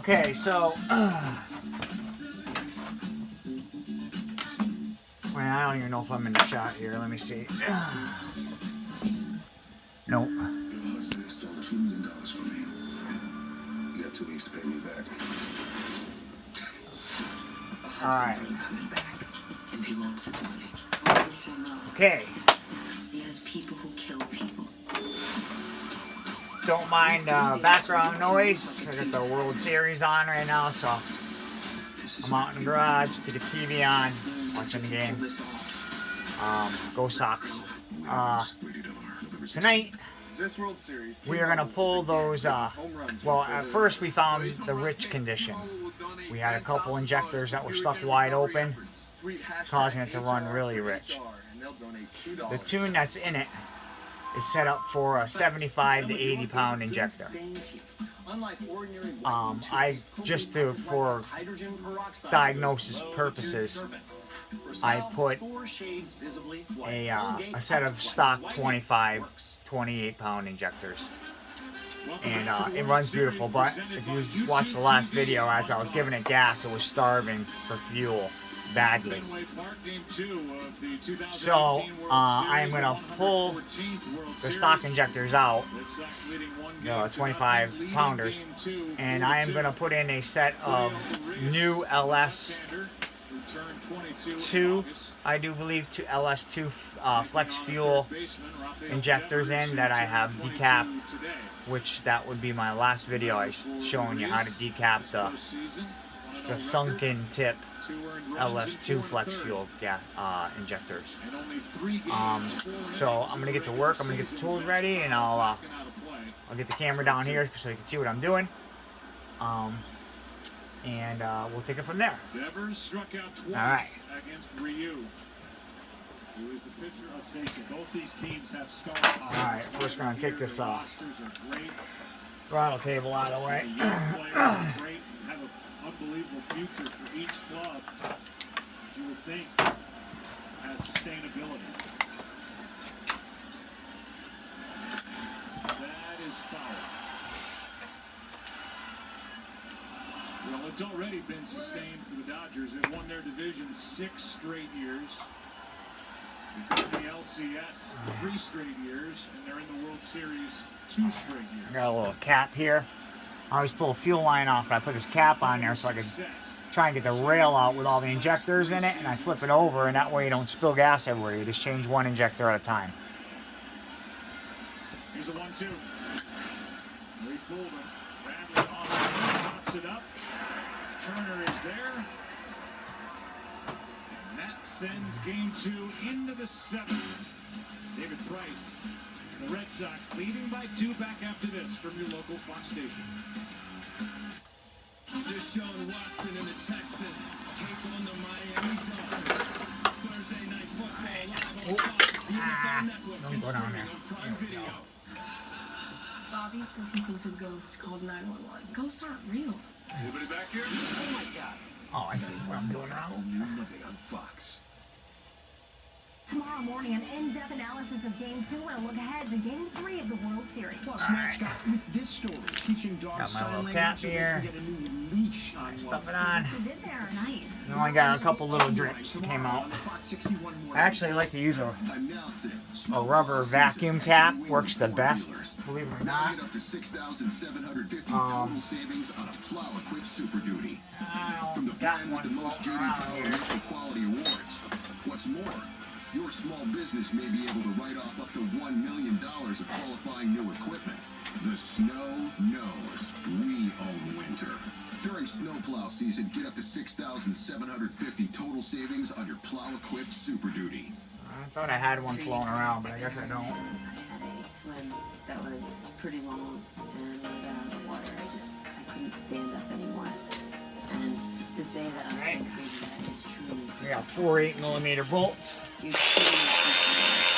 Okay, so wait, I don't even know if I'm in the shot here. Let me see. Nope. Your husband stole $2 million from me. You got 2 weeks to pay me back. Alright. Coming back, and he wants his money. He said no. Okay. He has people who kill people. Don't mind background noise. I got the World Series on right now, so I'm out in the garage to the TV on, watching the game. Go Sox. Tonight, we are going to pull those, well, at first we found the rich condition. We had a couple injectors that were stuck wide open, causing it to run really rich. The tune that's in it is set up for a 75 to 80 pound injector. I just for diagnosis purposes, I put a set of stock 25, 28 pound injectors. And it runs beautiful, but if you watched the last video, as I was giving it gas, it was starving for fuel badly. So I'm going to pull the stock injectors out, 25 pounders, and I am going to put in a set of new Ls2, I do believe, to Ls2 flex fuel injectors in that I have decapped, which that would be my last video. I showing you how to decap the sunken tip Ls2 flex fuel injectors. So I'm gonna get to work. I'm gonna get the tools ready, and I'll get the camera down here so you can see what I'm doing. And we'll take it from there. Devers struck out twice. All right. Against Ryu, who is the pitcher. Let's face it, both these teams have star power. All right, first gonna take this throttle cable out of the way. Great, have an unbelievable future for each club. You would think has sustainability. That is foul. Well, it's already been sustained for the Dodgers. They've won their division 6 straight years. They've been in the LCS 3 straight years, and they're in the World Series 2 straight years. I got a little cap here. I always pull a fuel line off, and I put this cap on there so I can try and get the rail out with all the injectors in it, and I flip it over, and that way you don't spill gas everywhere. You just change one injector at a time. Here's a 1-2. Ray Fulton. Bradley pops it up. Turner is there. And that sends game 2 into the 7th. David Price. The Red Sox leading by 2 back after this from your local Fox station. Deshaun Watson and the Texans take on the Miami Dolphins. Thursday night football live on Fox, the NFL Network, Don't go down there. Prime Video. Bobby says he thinks a ghost called 911. Ghosts aren't real. Anybody back here? Oh my God. Oh, I see what I'm doing Whole wrong. new Monday on Fox. Tomorrow morning, an in-depth analysis of Game 2 and a look ahead to Game 3 of the World Series. Plus, Matt Scott with this story, teaching dogs Got my sign little language cap so they here. can get a new leash on Stuff it one. on. What you did there, nice. I only got a couple little drips that came out. On the Fox 61 morning. I actually like to use a Announcing rubber vacuum cap. Works the best, believe it or Now not. get up to 6,750 Um, total savings on a plow equipped Super Duty. I From the don't got brand with one the most floating JD around Power here. Initial Quality Awards. What's more, your small business may be able to write off up to $1 million of qualifying new equipment. The snow knows we own winter. During snowplow season, get up to 6,750 total savings on your plow-equipped Super Duty. I thought I had one floating around, but I guess I don't. I had a swim that was pretty long, and when I got out of the water, I couldn't stand up anymore. And to say that I'm Right. crazy, that is truly I got successful. 4 8mm bolts. You're truly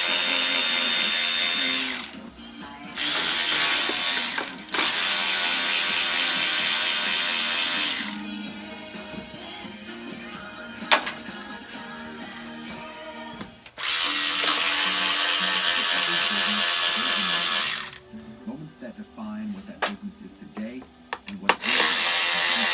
Moments that define what that business is today and what it is.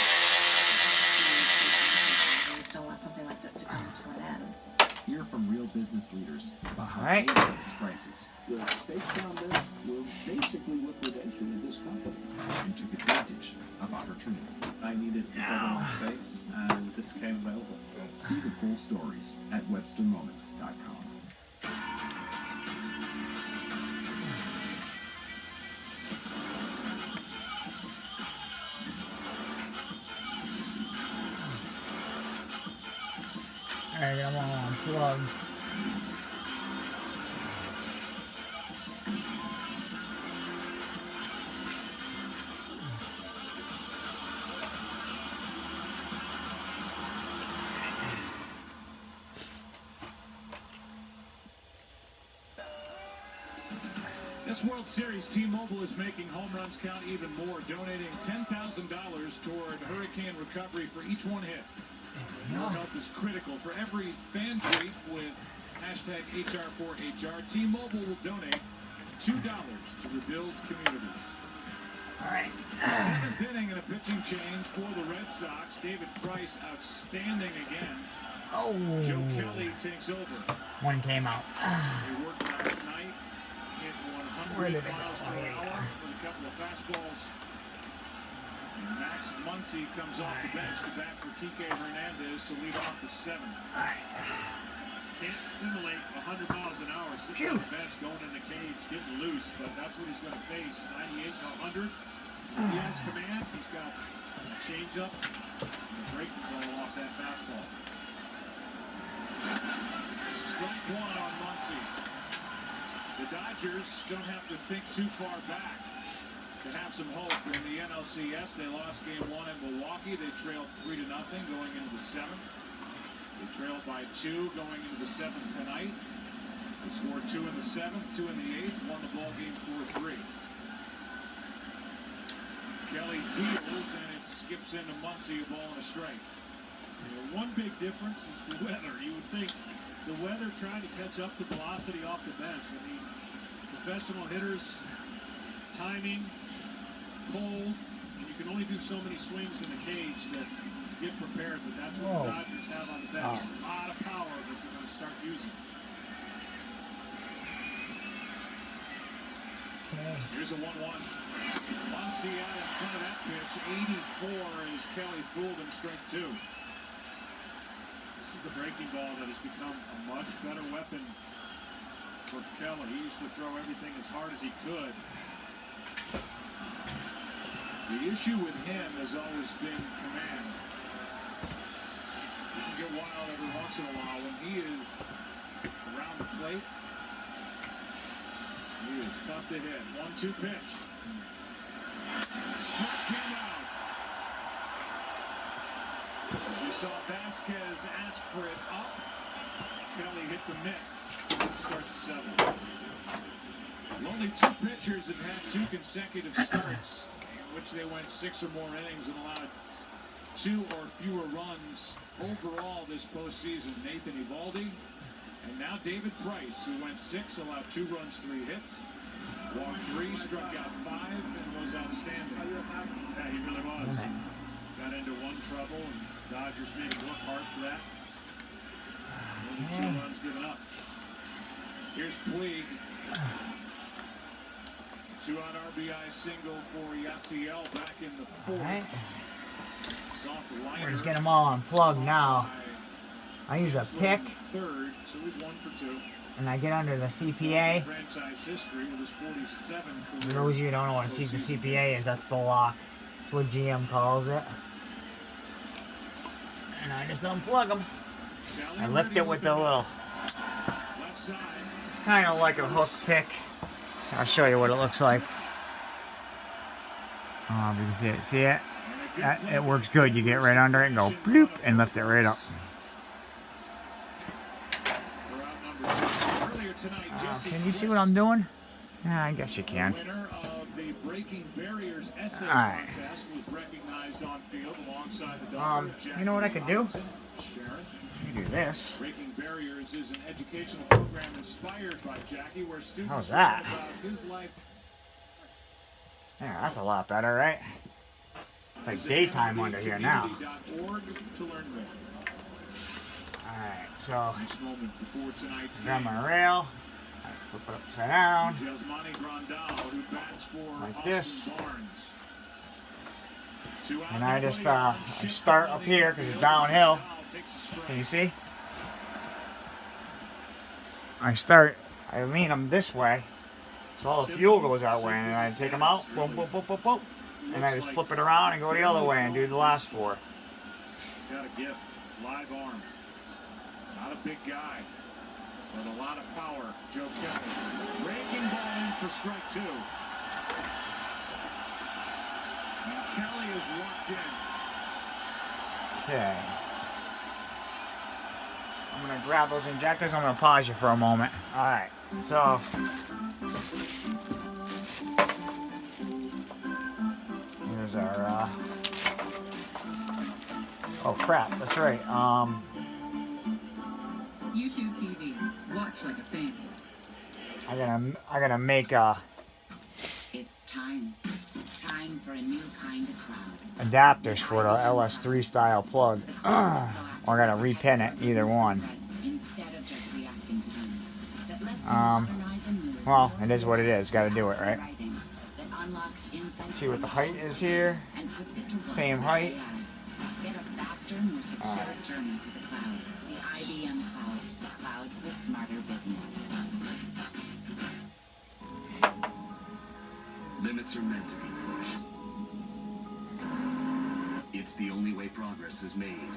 needed to get on space, and this came available. See the full stories at webstermoments.com. Alright, I'm on plug. This World Series, T-Mobile is making home runs count even more, donating $10,000 toward hurricane recovery for each one hit. Your help is critical. For every fan tweet with hashtag HR4HR, T-Mobile will donate $2 to rebuild communities. Alright. Seventh inning and a pitching change for the Red Sox. David Price outstanding again. Oh. Joe Kelly takes over. One came out. They worked last night. Hit Where 100 did it go? miles per Oh, here you hour are. with a couple of fastballs. And Max Muncy comes off the bench to bat for Kike Hernandez to lead off the seventh. Can't simulate 100 miles an hour sitting on the bench, going in the cage, getting loose, but that's what he's going to face. 98 to 100. He has command. He's got a changeup and a breaking ball off that fastball. Strike one on Muncy. The Dodgers don't have to think too far back to have some hope. In the NLCS, they lost game one in Milwaukee. They trailed 3-0 going into the seventh. They trailed by 2 going into the seventh tonight. They scored 2 in the seventh, 2 in the eighth, won the ball game 4-3. Kelly deals, and it skips into Muncy, a ball and a strike. One big difference is the weather. You would think the weather trying to catch up to velocity off the bench. I mean, professional hitters, timing, cold, and you can only do so many swings in the cage to get prepared, but that's what the Dodgers have on the bench. A lot of power that they're going to start using. Okay. Here's a 1-1. Muncy out in front of that pitch. 84 as Kelly fooled him, strike 2. This is the breaking ball that has become a much better weapon for Kelly. He used to throw everything as hard as he could. The issue with him has always been command. He can get wild every once in a while. When he is around the plate, he is tough to hit. 1-2 pitch. Struck him out. As you saw Vasquez ask for it up, Kelly hit the mitt. Start the seventh. Only 2 pitchers have had 2 consecutive starts in which they went 6 or more innings and allowed 2 or fewer runs overall this postseason. Nathan Eovaldi and now David Price, who went 6, allowed 2 runs, 3 hits, walked 3, struck out 5, and was outstanding. Yeah, he really was. Got into one trouble, and Dodgers made him work hard for that. Only 2 runs given up. Here's Puig. 2-out RBI single for Yasiel back in the 4th. Alright. Soft We're just liner. getting them all unplugged now. I use a pick, Third, so he's 1 for 2. and I get under the CPA. Franchise history with his 47 For career. those of you who don't know what the CPA is, that's the lock. That's what GM calls it. And I just unplug them. I lift it with the little, Left side. it's kind of like a hook pick. I'll show you what it looks like. You can see it. See it? It works good. You get right under it and go bloop and lift it right up. Can you see what I'm doing? Yeah, I guess you can. Winner of the Breaking Barriers essay Alright. contest was recognized on field alongside the doctor, You know what I could do? Sharon. You can do this. Breaking Barriers is an educational program inspired by Jackie, where students How's learn that? about his life. Yeah, that's a lot better, right? It's like daytime under here now. Community.org to learn more. Alright, so Nice moment before tonight's grab game. my rail, I flip it upside down, Yasmani Grandal, who bats for Like Austin this. Barnes. And I just I start up here because it's downhill. Can you see? I lean them this way, so all the fuel goes that way, and I take them out, boom, boom, boom, boom, boom, and I just flip it around and go the other way and do the last 4. He's got a gift, live arm. Not a big guy, but a lot of power. Joe Kelly, raking ball in for strike 2. And Kelly is locked in. Okay. I'm going to grab those injectors. I'm going to pause you for a moment. Alright, so here's our oh crap, that's right. YouTube TV. Watch like a fan. I gotta make It's time. Time for a new kind of cloud. adapters for the LS3 style plug. Or I gotta repin it, either one. Well, it is what it is. Gotta do it, right? See what the height is here. Same height. Get a faster, more secure journey to the cloud. The IBM cloud. The cloud for smarter business. Limits are meant to be pushed. It's the only way progress is made.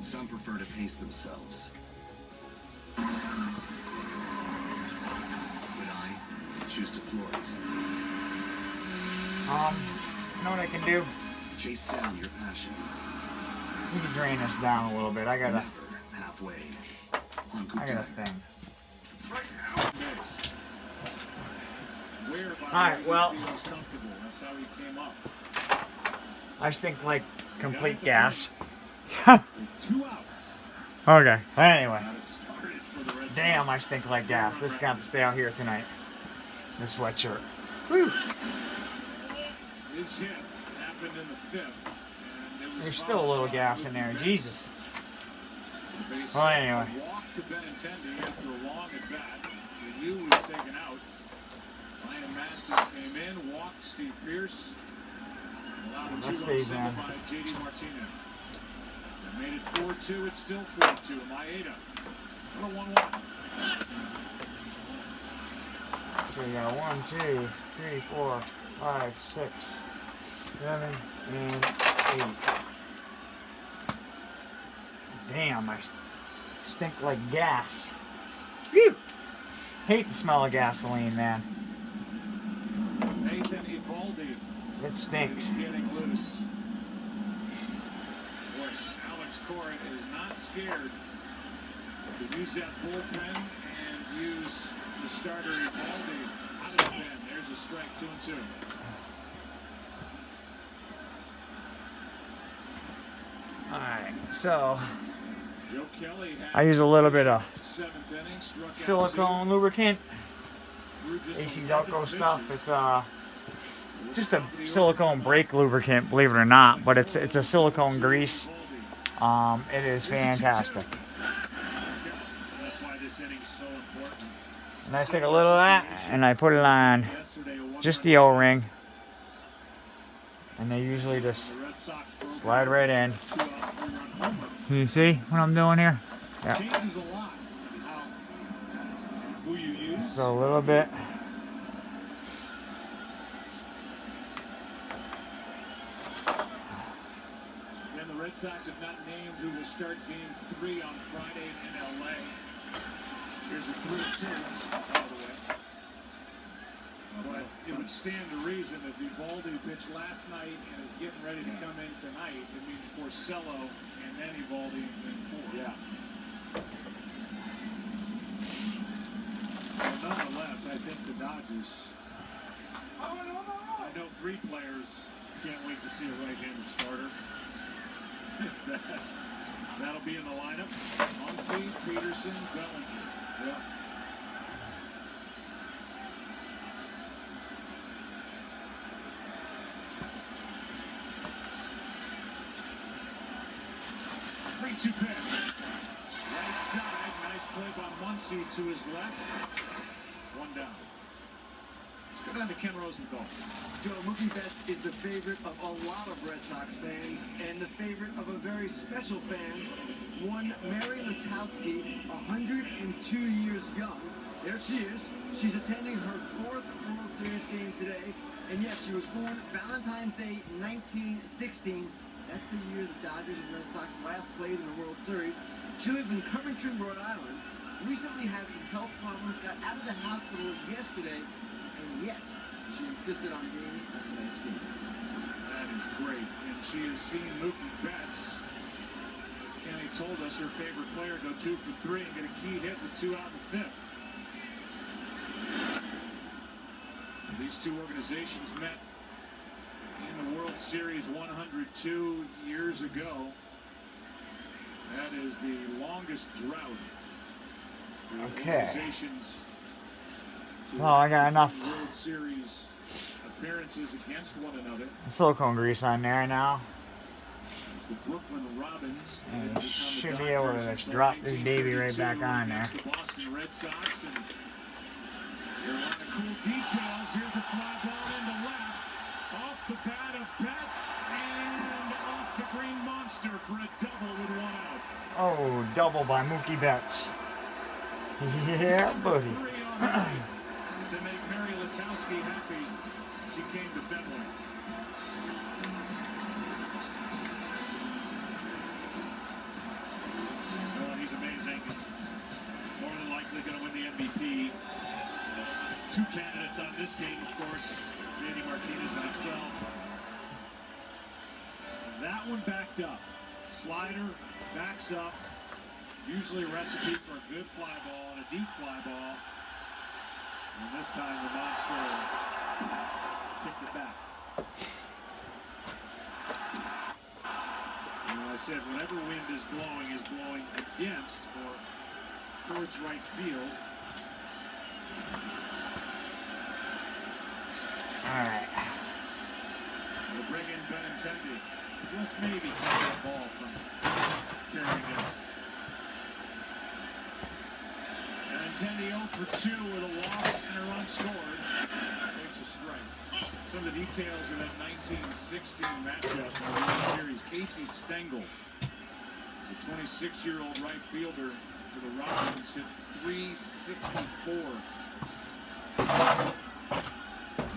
Some prefer to pace themselves. But I choose to floor it. You know what I can do? Chase down your passion. You can drain this down a little bit. I got Never halfway. a thing. Alright, well, that's how he came up. I stink like complete gas. 2 outs. Okay, anyway. Got it started for the Red Damn, Sox. I stink like gas. This is gonna have to stay out here tonight. This sweatshirt. Whew. His hit happened in the 5th. And it was There's still a little gas in there. Jesus. Well, anyway. Walk to Benintendi after a long at bat. The U was taken out. Ryan Madsen came in, walked Steve Pierce. Allowed a 2-run stays single in. by J.D. Martinez. They made it 4-2. It's still 4-2. Maeda. What a 1-1. So we got 1, 2, 3, 4, 5, 6, 7, and 8. Damn, I stink like gas. Phew! Hate the smell of gasoline, man. Nathan Eovaldi It stinks. is getting loose. Boy, Alex Cora is not scared to use that bullpen and use the starter Eovaldi out of the pen. There's a strike, 2-2. Alright, so Joe Kelly had I use a little bit of 7th inning, struck out silicone lubricant, two, threw just AC 11 Delco stuff. pitches. It's just a silicone brake lubricant, believe it or not, but it's a silicone grease. It is fantastic. That's why this inning's so important. And I take a little of that and I put it on just the O-ring, and they usually just The Red Sox broke slide right in. 2-out 3-run homer. You see what I'm doing here? Yeah. Changes a lot how who you use. Just a little bit. Again, the Red Sox have not named who will start Game 3 on Friday in LA. Here's a 3-2, by the way. But it would stand to reason if Eovaldi pitched last night and is getting ready to come in tonight, it means Porcello and then Eovaldi in 4. Yeah. But nonetheless, I think the Dodgers. I know 3 players can't wait to see a right-handed starter. That'll be in the lineup. Muncy, Peterson, Bellinger. Yeah. Three-two pitch. Right side. Nice play by Muncy to his left. 1 down. on to Ken Rosenthal. Joe, Mookie Betts is the favorite of a lot of Red Sox fans and the favorite of a very special fan, one Mary Letowski, 102 years young. There she is. She's attending her 4th World Series game today. And yes, she was born Valentine's Day 1916. That's the year the Dodgers and Red Sox last played in the World Series. She lives in Coventry, Rhode Island. Recently had some health problems, got out of the hospital yesterday, and yet she insisted on being at tonight's game. That is great. And she has seen Mookie Betts, as Kenny told us, her favorite player, go 2 for 3 and get a key hit with 2 out in the 5th. These two organizations met in the World Series 102 years ago. That is the longest drought for organizations to Well, I got enough World Series appearances against one another. silicone grease on there now. The Brooklyn Robins And should be able to just drop this baby right back on there. the Boston Red Sox, and there are a lot of cool details. Here's a fly ball into left, off the bat of Betts, and off the Green Monster for a double with 1 out. Oh, double by Mookie Betts. Yeah, buddy. 3 on the night to make Mary Letowski happy. She came to Fenway. Oh, he's amazing. More than likely going to win the MVP. 2 candidates on this team, of course, J.D. Martinez and himself. That one backed up. Slider backs up. Usually a recipe for a good fly ball and a deep fly ball. And this time the Monster kicked it back. And I said, whatever wind is blowing against or towards right field. Alright. We'll bring in Benintendi. Just maybe catch the ball from carrying it. Benintendi 0 for 2 with a walk and a run scored. Takes a strike. Some of the details of that 1916 matchup in the World Series. Casey Stengel, the 26-year-old right fielder for the Robins, hit .364.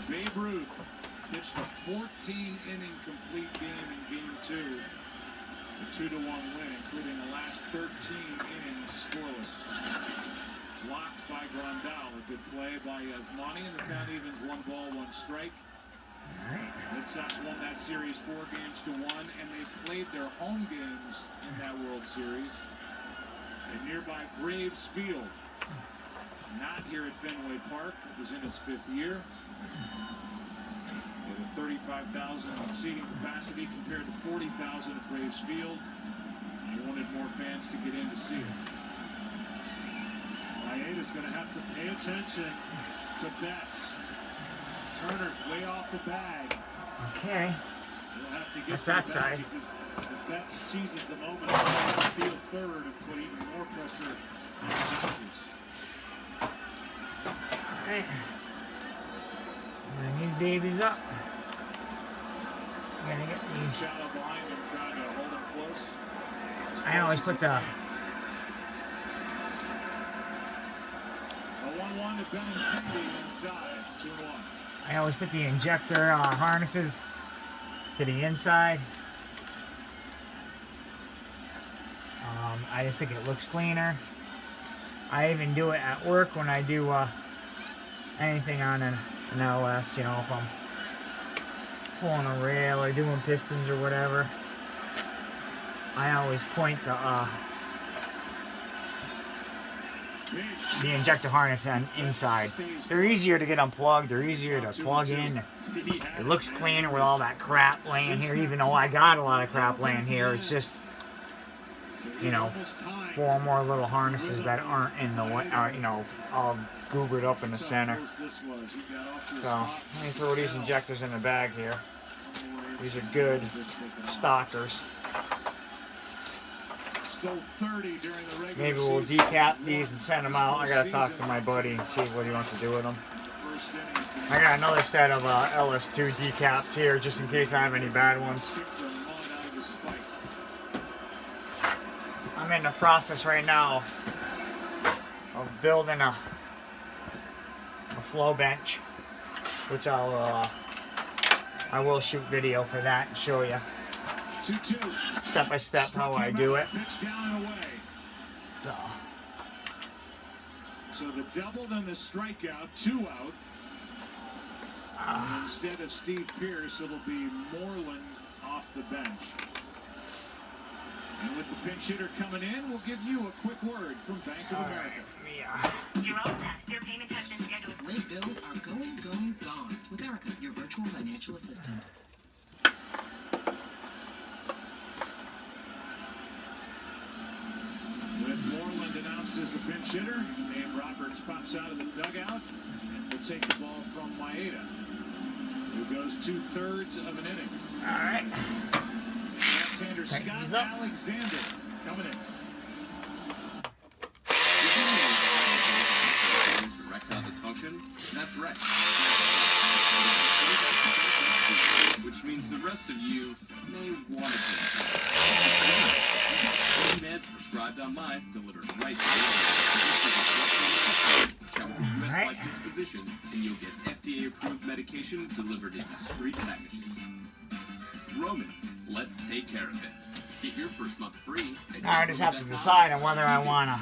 Babe Ruth pitched a 14-inning complete game in Game 2. A 2-1 win, including the last 13 innings scoreless. Blocked by Grandal. A good play by Yasmani, and the count evens 1 ball, 1 strike. Red Sox won that series 4-1, and they played their home games in that World Series at nearby Braves Field. Not here at Fenway Park. It was in its 5th year. With a 35,000 seating capacity compared to 40,000 at Braves Field. They wanted more fans to get in to see it. Maeda's going to have to pay attention to Betts. Turner's way off the bag. Okay. He'll have to get That's to that the side. bag. If Betts seizes the moment to field third and put even more pressure on the Dodgers. Alright. Bring these babies up. I'm gonna get these. Shadow behind him, trying to hold him close. I always put the A 1-1 to Benintendi inside. 2-1. I always put the injector harnesses to the inside. I just think it looks cleaner. I even do it at work when I do anything on an LS, you know, if I'm pulling a rail or doing pistons or whatever. I always point the injector harness on inside. They're easier to get unplugged. They're easier to plug in. It looks cleaner with all that crap laying here, even though I got a lot of crap laying here. It's just, you know, 4 more little harnesses that aren't in the way, you know, all goobered up in the center. So, let me throw these injectors in the bag here. These are good stockers. Maybe we'll decap these and send them out. I gotta talk to my buddy and see what he wants to do with them. I got another set of LS2 decaps here, just in case I have any bad ones. I'm in the process right now of building a flow bench, which I will shoot video for that and show you step by step how I do it. So the double, then the strikeout, 2 out. Instead of Steve Pearce, it'll be Moreland off the bench. And with the pinch hitter coming in, we'll give you a quick word from Bank of America. You're all set. Your payment has been scheduled. Late bills are going, gone. With Erica, your virtual financial assistant. With Moreland announced as the pinch hitter, Dave Roberts pops out of the dugout and will take the ball from Maeda, who goes 2/3 of an inning. All right. Left-hander Scott Alexander coming in. Erectile dysfunction? That's right. Which means the rest of you may want to take meds prescribed online, delivered right to you. Check with a U.S. licensed physician, and you'll get FDA-approved medication delivered in discreet packaging. Roman, let's take care of it. Get your first month free. Now I just have to decide on whether I want to.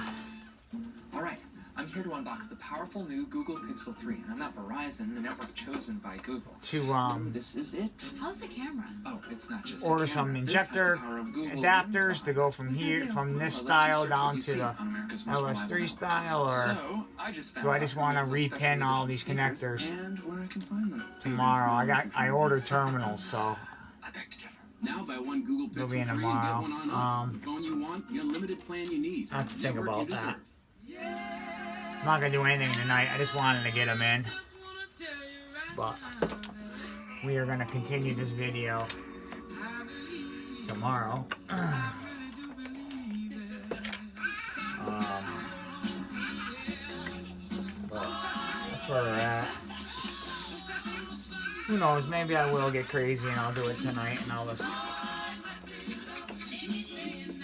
All right. I'm here to unbox the powerful new Google Pixel 3, and I'm not Verizon, the network chosen by Google. This is it. How's the camera? Oh, it's not just order some injector adapters to go from here, from this style down to the LS3 style, or do I just want to repin all these connectors tomorrow? I ordered terminals, so now buy one Google they'll Pixel be in 3 tomorrow. and get one on us. The phone you want, get a limited plan you need. I have to think Network about you that. deserve. I'm not gonna do anything tonight. I just wanted to get them in, but we are gonna continue this video tomorrow. But that's where we're at. Who knows? Maybe I will get crazy and I'll do it tonight, and I'll just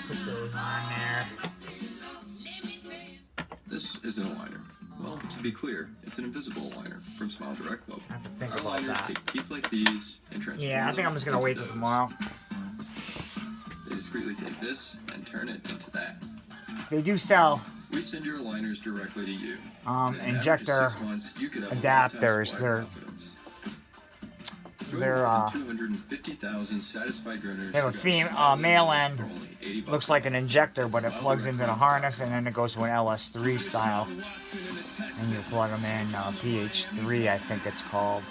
put those on there. This isn't a liner. Well, to be clear, it's an invisible liner from Smile Direct Club. I have to think Our about liners that. take teeth like these and transform Yeah, I think I'm just gonna wait till tomorrow. They discreetly take this and turn it into that. They do sell We send your liners directly to you. injector adapters. They're 250,000 satisfied groaners. they have a male end, looks like an injector, but it plugs into the harness, and then it goes to an LS3 style, and you plug them in, PH3 I think it's called.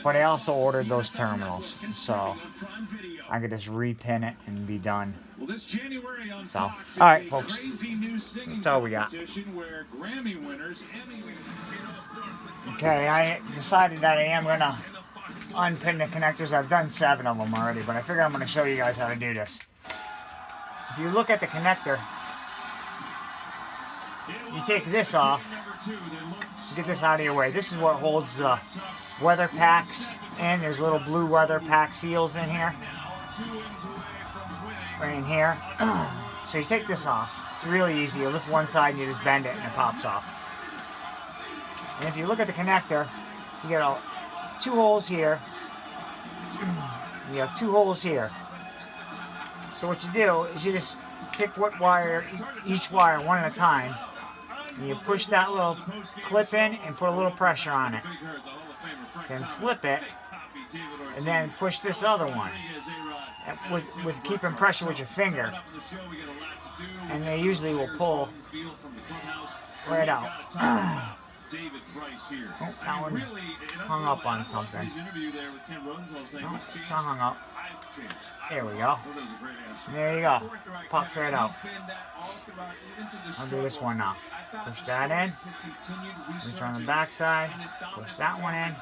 But I also ordered those terminals, so I could just repin it and be done. Well, this January on So, Fox, all right, it's a folks, crazy new singing that's all we got. competition where Grammy winners, Emmy Okay, I decided that I am gonna unpin the connectors. I've done 7 of them already, but I figure I'm gonna show you guys how to do this. If you look at the connector, you take this off, get this out of your way. This is what holds the weather packs in. There's little blue weather pack seals in here, right in here. So you take this off. It's really easy. You lift one side and you just bend it and it pops off. And if you look at the connector, you get 2 holes here. You have 2 holes here. So what you do is you just pick what wire, each wire one at a time, and you push that little clip in and put a little pressure on it. Then flip it, and then push this other one. And with keeping pressure with your finger. And they usually will pull right out. Oh, that one hung up on something. No, it's not hung up. There we go. There you go. Pops right out. I'll do this one now. Push that in. Reach on the back side. Push that one in.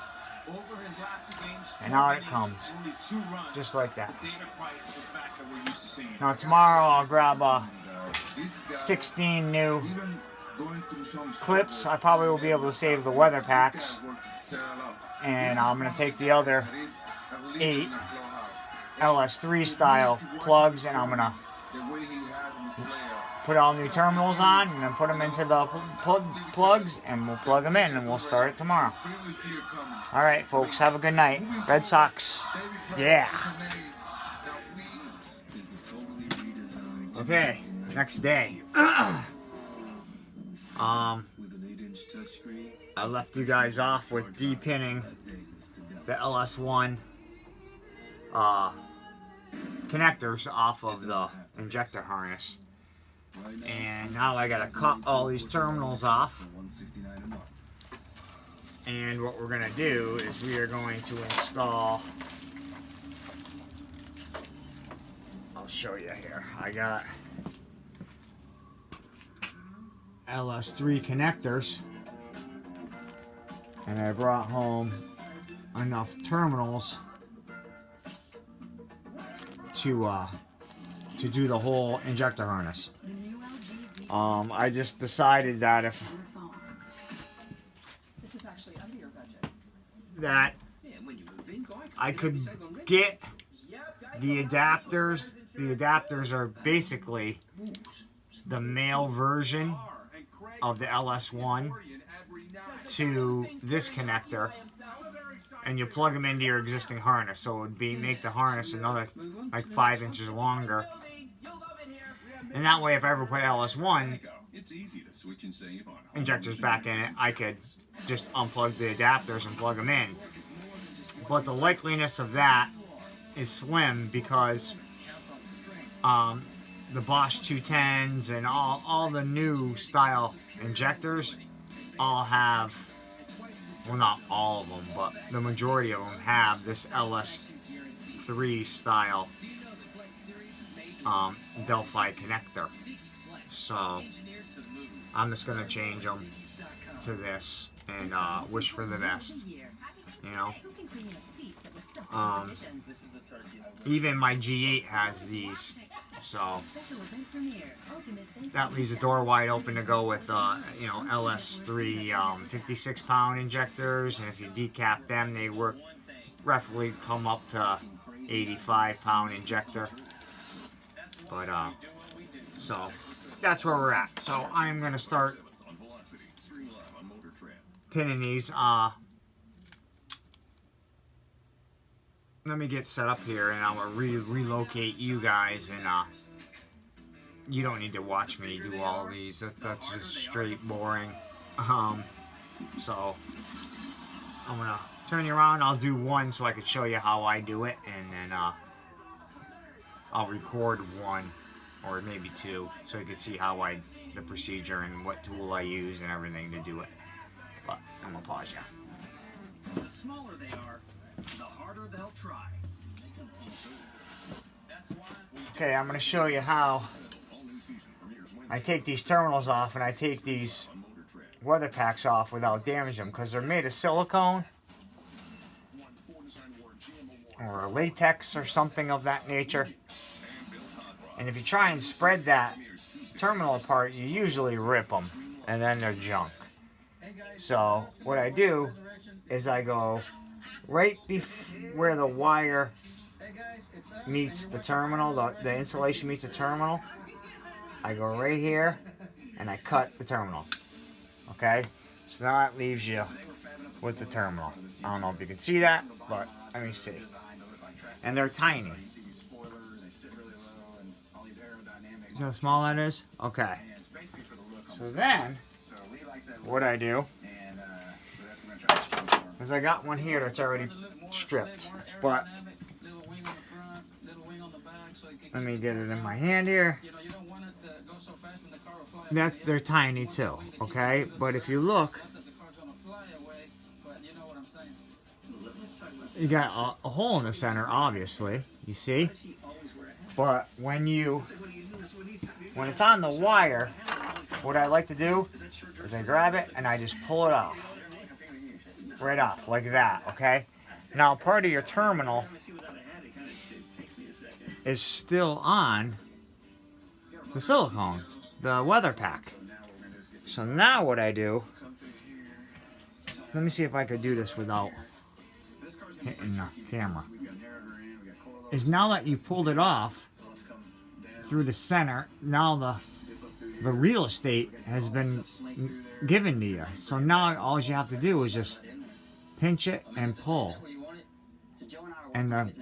And out it comes. Just like that. Now tomorrow I'll grab 16 new clips, I probably will be able to save the weather packs. And I'm going to take the other 8 LS3 style plugs and I'm going to put all new terminals on and then put them into the plugs and we'll plug them in and we'll start it tomorrow. Alright folks, have a good night. Red Sox. Yeah. Okay, next day. I left you guys off with de-pinning the LS1 connectors off of the injector harness. And now I gotta cut all these terminals off. And what we're gonna do is we are going to install, I'll show you here. I got LS3 connectors and I brought home enough terminals to do the whole injector harness. I just decided that if that I could get the adapters. The adapters are basically the male version of the LS1 to this connector, and you plug them into your existing harness, so it would be make the harness another like 5 inches longer. And that way, if I ever put LS1 injectors back in it, I could just unplug the adapters and plug them in. But the likeliness of that is slim because the Bosch 210s and all the new style injectors all have, well, not all of them, but the majority of them have this LS3 style Delphi connector. So I'm just gonna change them to this and wish for the best, you know. Even my G8 has these, so that leaves the door wide open to go with you know, LS3 56-pound injectors, and if you decap them, they work roughly come up to 85-pound injector. But so that's where we're at. So I'm gonna start pinning these. Let me get set up here, and I'm gonna relocate you guys, and you don't need to watch me do all of these. That's just straight boring. So I'm gonna turn you around. I'll do one so I can show you how I do it, and then I'll record one or maybe two so you can see how the procedure and what tool I use and everything to do it. But I'm gonna pause you. The smaller they are, the harder they'll try. Okay, I'm gonna show you how I take these terminals off and I take these weather packs off without damaging them, because they're made of silicone or latex or something of that nature. And if you try and spread that terminal apart, you usually rip them and then they're junk. So what I do is I go right where the wire meets the terminal, the insulation meets the terminal. I go right here and I cut the terminal. Okay, so now that leaves you with the terminal. I don't know if you can see that, but let me see. And they're tiny. See how small that is? Okay. So then, what I do is I got one here that's already stripped, but let me get it in my hand here. They're tiny too, okay? But if you look, you got a hole in the center, obviously, you see? But when it's on the wire, what I like to do is I grab it and I just pull it off. Right off, like that, okay? Now, part of your terminal is still on the silicone, the weather pack. So now what I do, let me see if I could do this without hitting the camera, is now that you pulled it off through the center, now the real estate has been given to you. So now all you have to do is just pinch it and pull, and the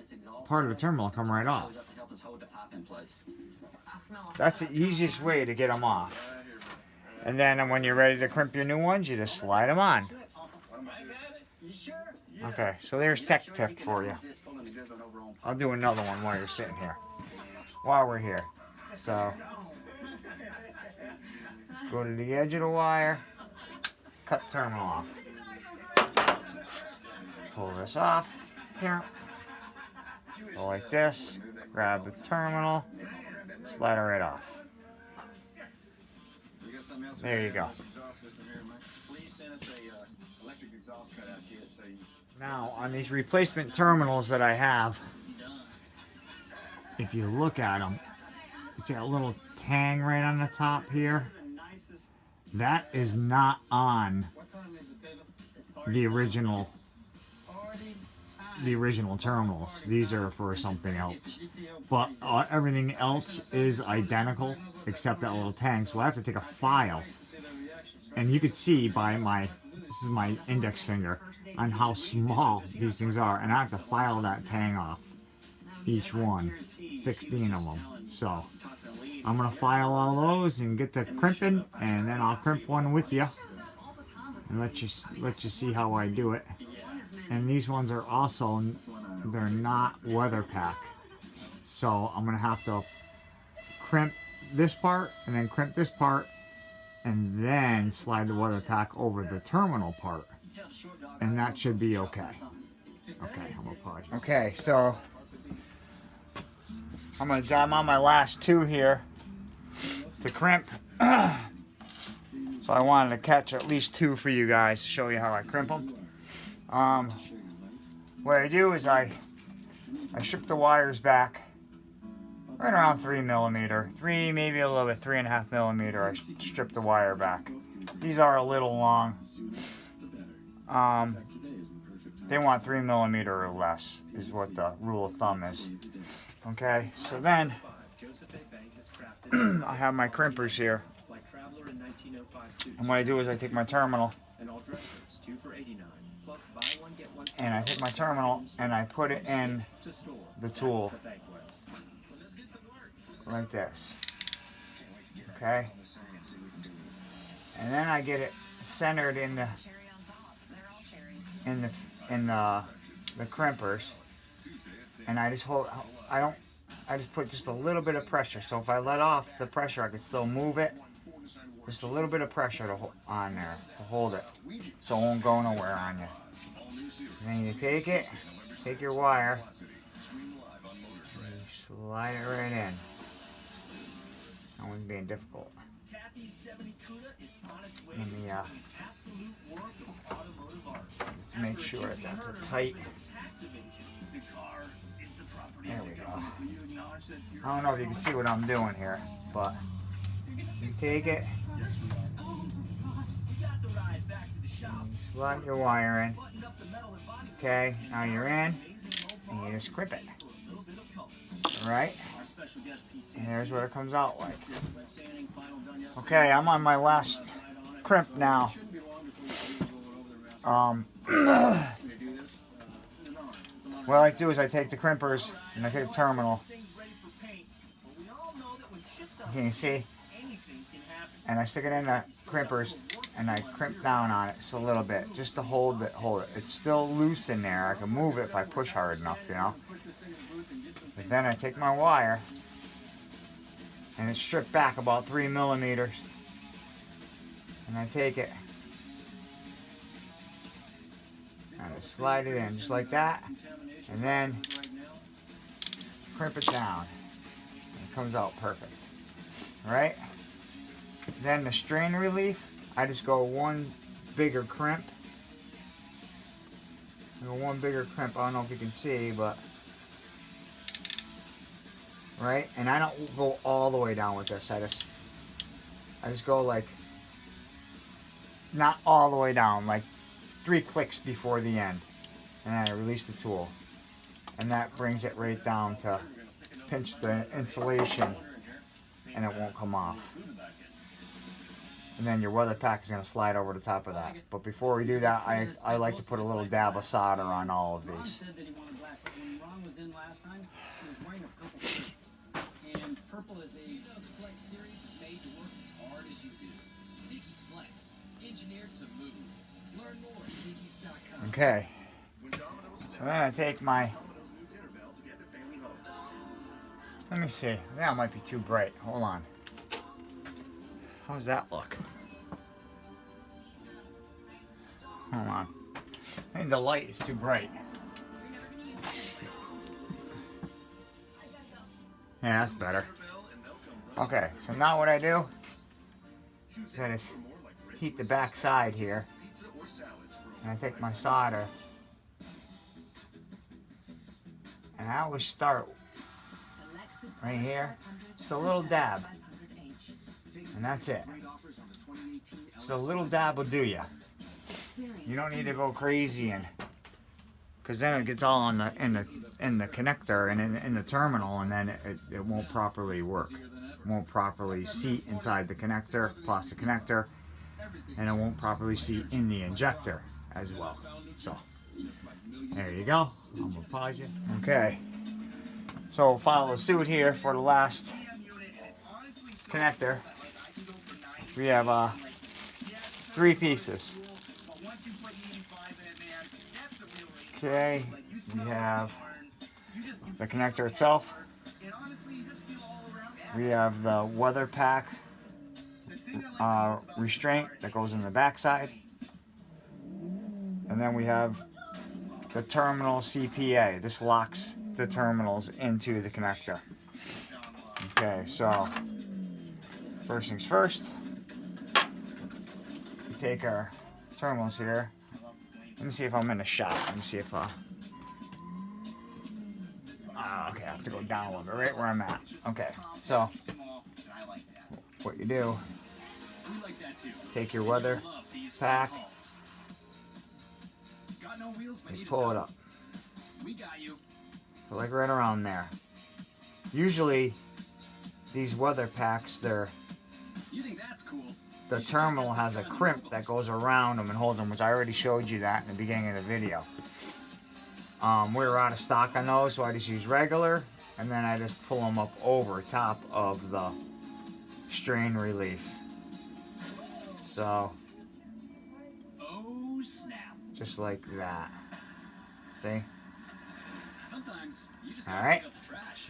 part of the terminal will come right off. That's the easiest way to get them off. And then when you're ready to crimp your new ones, you just slide them on. Okay, so there's tech tip for you. I'll do another one while you're sitting here. While we're here. So, go to the edge of the wire, cut the terminal off. Pull this off here. Go like this, grab the terminal, slide it right off. There you go. Now, on these replacement terminals that I have, if you look at them, you see a little tang right on the top here? That is not on the original terminals. These are for something else. But everything else is identical except that little tang. So I have to take a file. And you can see by this is my index finger, on how small these things are. And I have to file that tang off. Each one. 16 of them. So I'm going to file all those and get to crimping. And then I'll crimp one with you. And let you see how I do it. And these ones are also, they're not weather pack. So I'm going to have to crimp this part and then crimp this part and then slide the weather pack over the terminal part. And that should be okay. Okay, I'm going to pause. Okay, so I'm on my last two here to crimp. So I wanted to catch at least two for you guys to show you how I crimp them. What I do is I strip the wires back right around 3mm, maybe a little bit, 3.5mm. I strip the wire back. These are a little long. They want 3mm or less is what the rule of thumb is. Okay, so then I have my crimpers here. And what I do is I take my terminal and I take my terminal and I put it in the tool like this. Okay, and then I get it centered in the crimpers, and I just hold. I just put just a little bit of pressure. So if I let off the pressure, I can still move it. Just a little bit of pressure on there to hold it, so it won't go nowhere on you. And then you take your wire, and you slide it right in. That one's being difficult. Let me just make sure that's a tight. There we go. I don't know if you can see what I'm doing here, but you take it, you slide your wire in. Okay, now you're in, and you just crimp it. Alright? And there's what it comes out like. Okay, I'm on my last crimp now. What I like to do is I take the crimpers and I take the terminal. You can see? And I stick it in the crimpers and I crimp down on it just a little bit, just to hold it. It's still loose in there. I can move it if I push hard enough, you know. But then I take my wire and it's stripped back about 3mm. And I take it and I slide it in just like that. And then crimp it down. And it comes out perfect. Alright? Then the strain relief, I just go one bigger crimp. I go one bigger crimp. I don't know if you can see, but right? And I don't go all the way down with this. I just go like not all the way down, like 3 clicks before the end. And I release the tool. And that brings it right down to pinch the insulation and it won't come off. And then your weather pack is going to slide over the top of that. But before we do that, I like to put a little dab of solder on all of these. Said that he wanted black, but when Ron was in last time, he was wearing a purple shirt. And purple is a... You know the Flex series is made to work as hard as you do. Dickies Flex, engineered to move. Learn more at dickies.com. Okay. So then I take my... Let me see. That might be too bright. Hold on. How does that look? Hold on. I think the light is too bright. Yeah, that's better. Okay, so now what I do is I just heat the back side here. And I take my solder. And I always start right here. Just a little dab. And that's it. So a little dab will do you. You don't need to go crazy, and because then it gets all in the connector and in the terminal, and then it won't properly work. It won't properly seat inside the connector, plastic connector, and it won't properly seat in the injector as well. So there you go. I'm gonna pause you. Okay. So follow suit here for the last connector. We have 3 pieces. Okay, we have the connector itself. We have the weather pack restraint that goes in the back side. And then we have the terminal CPA. This locks the terminals into the connector. Okay, so first things first. We take our terminals here. Let me see if I'm in a shot. Let me see if okay, I have to go down a little bit, right where I'm at. Okay, so what you do, take your weather pack, and pull it up. So like right around there. Usually these weather packs, the terminal has a crimp that goes around them and holds them, which I already showed you that in the beginning of the video. We were out of stock on those, so I just use regular, and then I just pull them up over top of the strain relief. So, just like that. See? Alright,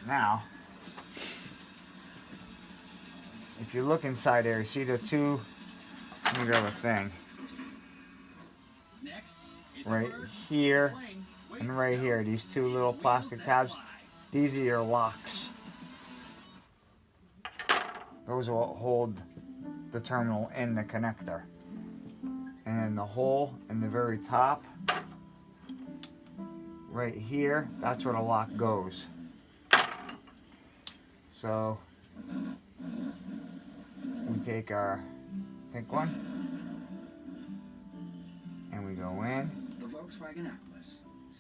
now, if you look inside there, you see the 2, let me grab a thing, right here and right here, these 2 little plastic tabs, these are your locks. Those will hold the terminal in the connector. And then the hole in the very top, right here, that's where the lock goes. So, we take our pink one, and we go in,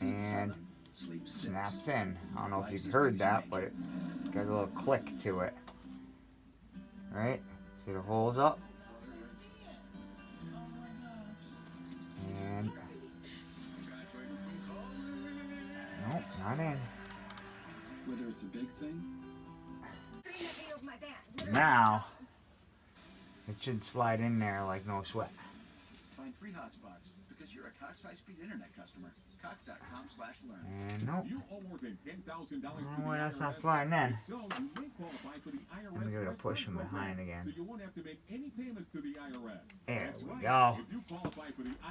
and snaps in. I don't know if you've heard that, but it got a little click to it. Right? See the holes up? And nope, not in. Whether it's a big thing. Now it should slide in there like no sweat. Find free hotspots because you're a Cox high-speed internet customer. Cox.com/learn. And nope. Oh, well, that's not sliding in. Let me give it a push from behind again. There we go.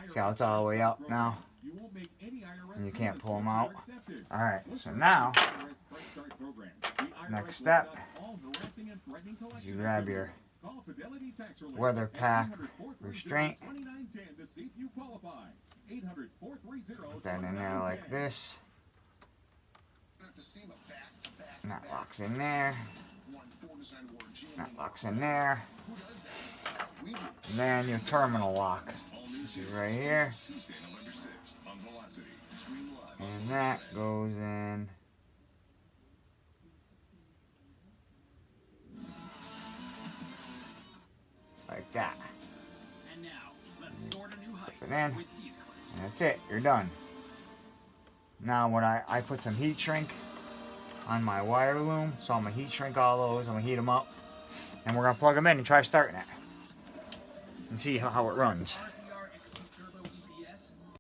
See how it's all the way up now? And you can't pull them out. Alright, so now, next step is you grab your weather pack restraint. Put that in there like this. And that locks in there. That locks in there. And then your terminal lock. This is right here. And that goes in. Like that. And now, let's soar to new heights Put it in. with these clips. And that's it. You're done. Now what I put some heat shrink on my wire loom. So I'm going to heat shrink all those. I'm going to heat them up. And we're going to plug them in and try starting it. And see how it runs.